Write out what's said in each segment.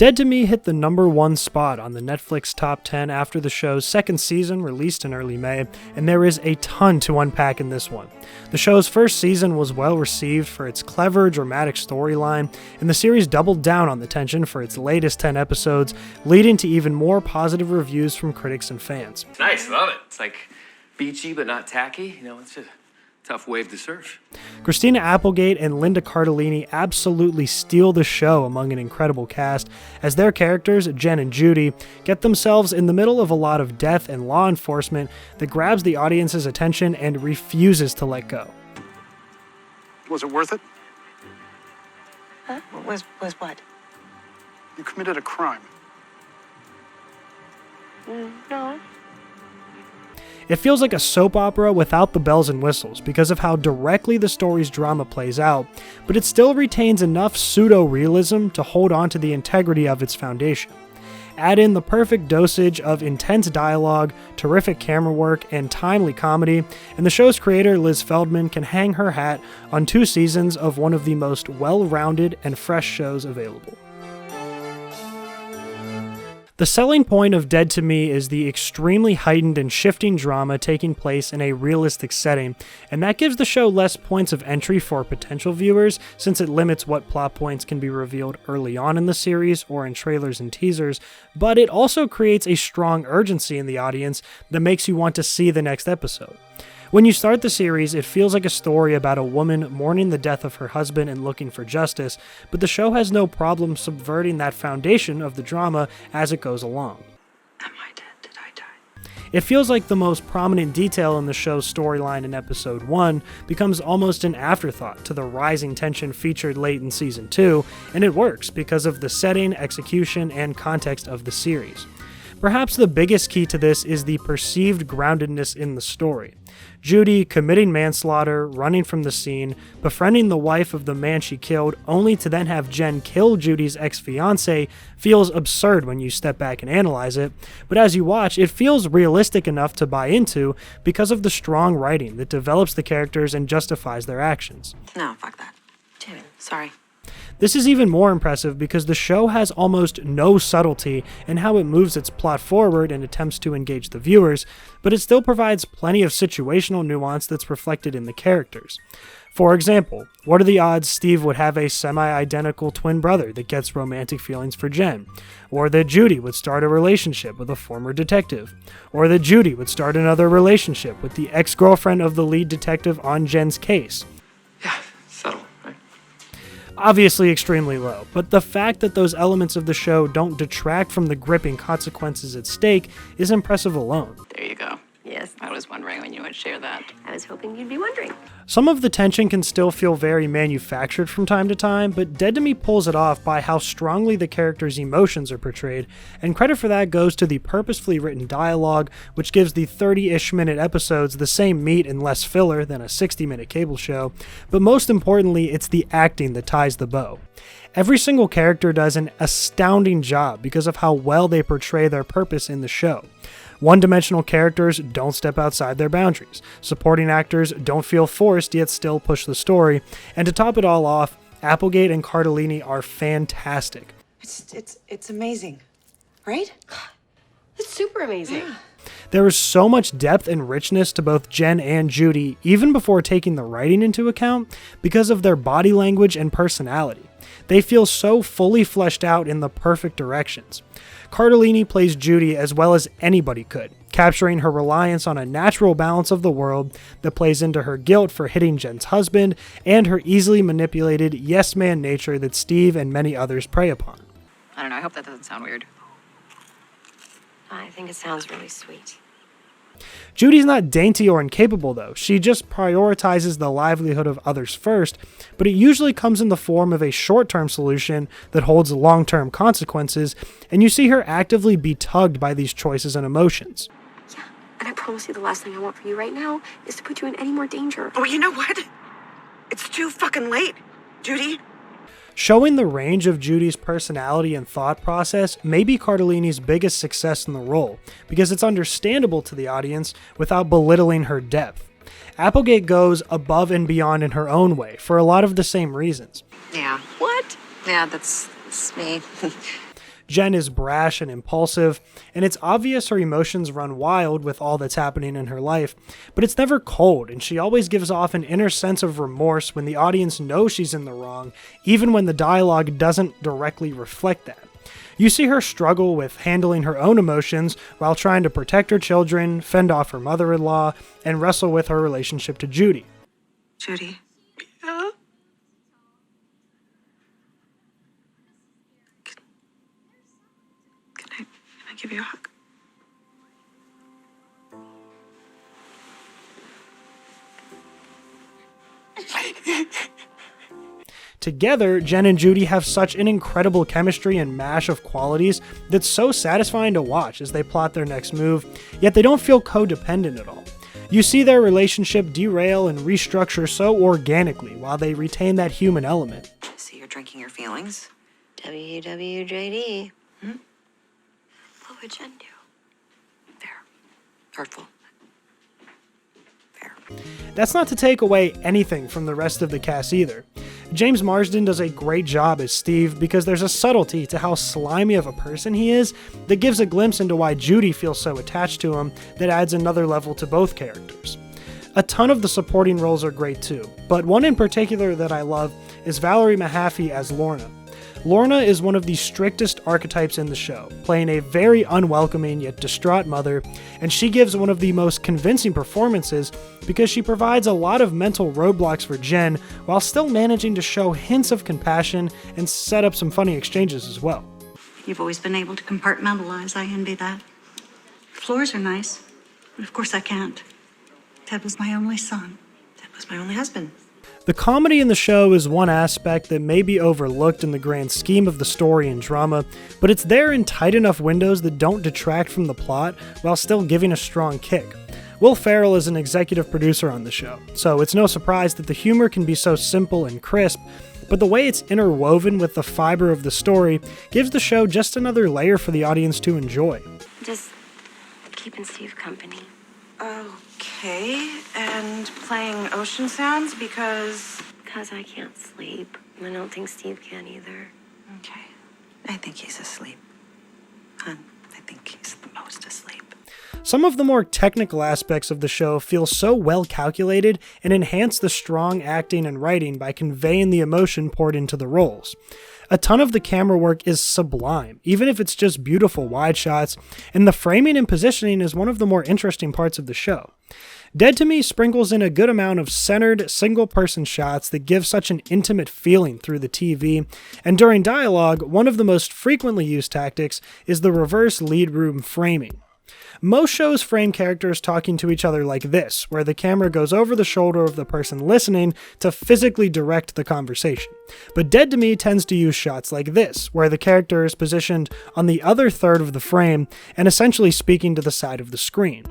Dead to Me hit the #1 spot on the Netflix top 10 after the show's second season released in early May, and there is a ton to unpack in this one. The show's first season was well received for its clever, dramatic storyline, and the series doubled down on the tension for its latest 10 episodes, leading to even more positive reviews from critics and fans. Nice, love it. It's like beachy but not tacky. It's a tough wave to surf. Christina Applegate and Linda Cardellini absolutely steal the show among an incredible cast, as their characters, Jen and Judy, get themselves in the middle of a lot of death and law enforcement that grabs the audience's attention and refuses to let go. Was it worth it? Huh? Was what? You committed a crime. No. It feels like a soap opera without the bells and whistles because of how directly the story's drama plays out, but it still retains enough pseudo-realism to hold on to the integrity of its foundation. Add in the perfect dosage of intense dialogue, terrific camera work, and timely comedy, and the show's creator, Liz Feldman, can hang her hat on 2 seasons of one of the most well-rounded and fresh shows available. The selling point of Dead to Me is the extremely heightened and shifting drama taking place in a realistic setting, and that gives the show less points of entry for potential viewers since it limits what plot points can be revealed early on in the series or in trailers and teasers, but it also creates a strong urgency in the audience that makes you want to see the next episode. When you start the series, it feels like a story about a woman mourning the death of her husband and looking for justice, but the show has no problem subverting that foundation of the drama as it goes along. Am I dead? Did I die? It feels like the most prominent detail in the show's storyline in episode 1 becomes almost an afterthought to the rising tension featured late in season 2, and it works because of the setting, execution, and context of the series. Perhaps the biggest key to this is the perceived groundedness in the story. Judy committing manslaughter, running from the scene, befriending the wife of the man she killed, only to then have Jen kill Judy's ex-fiancé feels absurd when you step back and analyze it, but as you watch, it feels realistic enough to buy into because of the strong writing that develops the characters and justifies their actions. No, fuck that. Damn it. Sorry. This is even more impressive because the show has almost no subtlety in how it moves its plot forward and attempts to engage the viewers, but it still provides plenty of situational nuance that's reflected in the characters. For example, what are the odds Steve would have a semi-identical twin brother that gets romantic feelings for Jen? Or that Judy would start a relationship with a former detective? Or that Judy would start another relationship with the ex-girlfriend of the lead detective on Jen's case? Yeah, subtle, right? Obviously extremely low, but the fact that those elements of the show don't detract from the gripping consequences at stake is impressive alone. There you go. Yes. I was wondering when you would share that. I was hoping you'd be wondering. Some of the tension can still feel very manufactured from time to time, but Dead to Me pulls it off by how strongly the characters' emotions are portrayed, and credit for that goes to the purposefully written dialogue, which gives the 30-ish minute episodes the same meat and less filler than a 60-minute cable show, but most importantly, it's the acting that ties the bow. Every single character does an astounding job because of how well they portray their purpose in the show. One-dimensional characters don't step outside their boundaries. Supporting actors don't feel forced yet still push the story. And to top it all off, Applegate and Cardellini are fantastic. It's amazing, right? It's super amazing. Yeah. There is so much depth and richness to both Jen and Judy, even before taking the writing into account, because of their body language and personality. They feel so fully fleshed out in the perfect directions. Cardellini plays Judy as well as anybody could, capturing her reliance on a natural balance of the world that plays into her guilt for hitting Jen's husband and her easily manipulated yes-man nature that Steve and many others prey upon. I don't know, I hope that doesn't sound weird. I think it sounds really sweet. Judy's not dainty or incapable though, she just prioritizes the livelihood of others first, but it usually comes in the form of a short-term solution that holds long-term consequences, and you see her actively be tugged by these choices and emotions. Yeah, and I promise you the last thing I want for you right now is to put you in any more danger. Oh, you know what? It's too fucking late, Judy. Showing the range of Judy's personality and thought process may be Cardellini's biggest success in the role, because it's understandable to the audience without belittling her depth. Applegate goes above and beyond in her own way, for a lot of the same reasons. Yeah. What? Yeah, that's me. Jen is brash and impulsive, and it's obvious her emotions run wild with all that's happening in her life, but it's never cold, and she always gives off an inner sense of remorse when the audience knows she's in the wrong, even when the dialogue doesn't directly reflect that. You see her struggle with handling her own emotions while trying to protect her children, fend off her mother-in-law, and wrestle with her relationship to Judy. Judy. Yeah? Can I give you a hug? Together, Jen and Judy have such an incredible chemistry and mash of qualities that's so satisfying to watch as they plot their next move, yet they don't feel codependent at all. You see their relationship derail and restructure so organically while they retain that human element. So you're drinking your feelings? WWJD. What would Jen do? Fair. Hurtful. Fair. That's not to take away anything from the rest of the cast either. James Marsden does a great job as Steve because there's a subtlety to how slimy of a person he is that gives a glimpse into why Judy feels so attached to him that adds another level to both characters. A ton of the supporting roles are great too, but one in particular that I love is Valerie Mahaffey as Lorna. Lorna is one of the strictest archetypes in the show, playing a very unwelcoming yet distraught mother, and she gives one of the most convincing performances because she provides a lot of mental roadblocks for Jen while still managing to show hints of compassion and set up some funny exchanges as well. You've always been able to compartmentalize. I envy that. Floors are nice, but of course I can't. Ted was my only son. Ted was my only husband. The comedy in the show is one aspect that may be overlooked in the grand scheme of the story and drama, but it's there in tight enough windows that don't detract from the plot while still giving a strong kick. Will Ferrell is an executive producer on the show, so it's no surprise that the humor can be so simple and crisp, but the way it's interwoven with the fiber of the story gives the show just another layer for the audience to enjoy. Just keeping Steve company. Okay, and playing ocean sounds because... Because I can't sleep. And I don't think Steve can either. Okay. I think he's asleep. Hun, I think he's the most asleep. Some of the more technical aspects of the show feel so well calculated and enhance the strong acting and writing by conveying the emotion poured into the roles. A ton of the camera work is sublime, even if it's just beautiful wide shots, and the framing and positioning is one of the more interesting parts of the show. Dead to Me sprinkles in a good amount of centered, single-person shots that give such an intimate feeling through the TV, and during dialogue, one of the most frequently used tactics is the reverse lead room framing. Most shows frame characters talking to each other like this, where the camera goes over the shoulder of the person listening to physically direct the conversation. But Dead to Me tends to use shots like this, where the character is positioned on the other third of the frame and essentially speaking to the side of the screen.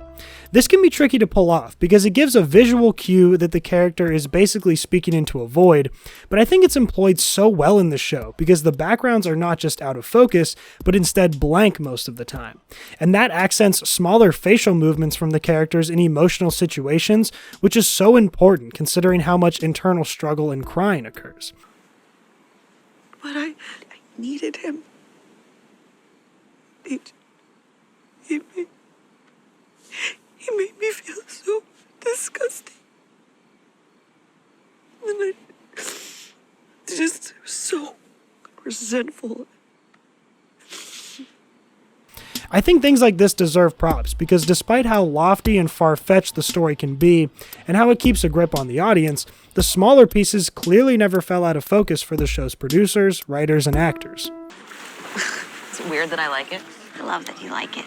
This can be tricky to pull off because it gives a visual cue that the character is basically speaking into a void, but I think it's employed so well in the show because the backgrounds are not just out of focus, but instead blank most of the time. And that accents smaller facial movements from the characters in emotional situations, which is so important considering how much internal struggle and crying occurs. But I needed him. He made me feel so disgusting. And I just was so resentful. I think things like this deserve props because despite how lofty and far-fetched the story can be and how it keeps a grip on the audience, the smaller pieces clearly never fell out of focus for the show's producers, writers, and actors. Is it weird that I like it? I love that you like it.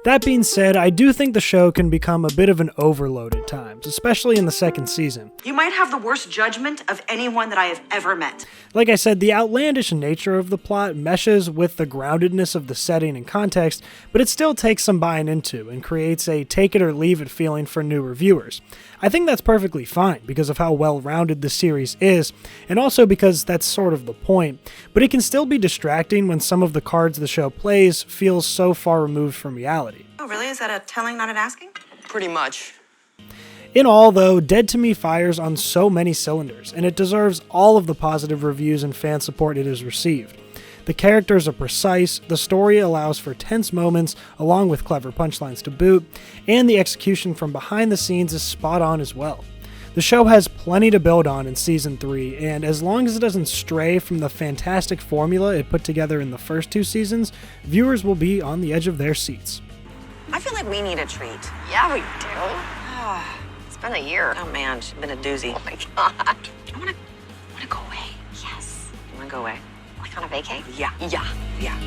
That being said, I do think the show can become a bit of an overload at times, especially in the second season. You might have the worst judgment of anyone that I have ever met. Like I said, the outlandish nature of the plot meshes with the groundedness of the setting and context, but it still takes some buying into and creates a take-it-or-leave-it feeling for new reviewers. I think that's perfectly fine because of how well-rounded the series is, and also because that's sort of the point, but it can still be distracting when some of the cards the show plays feels so far removed from reality. Oh, really? Is that a telling, not an asking? Pretty much. In all, though, Dead to Me fires on so many cylinders, and it deserves all of the positive reviews and fan support it has received. The characters are precise, the story allows for tense moments along with clever punchlines to boot, and the execution from behind the scenes is spot on as well. The show has plenty to build on in Season 3, and as long as it doesn't stray from the fantastic formula it put together in the first 2 seasons, viewers will be on the edge of their seats. I feel like we need a treat. Yeah, we do. It's been a year. Oh man, she's been a doozy. Oh my God. I wanna go away. Yes. You wanna go away? Like on a vacay? Yeah. Yeah. Yeah.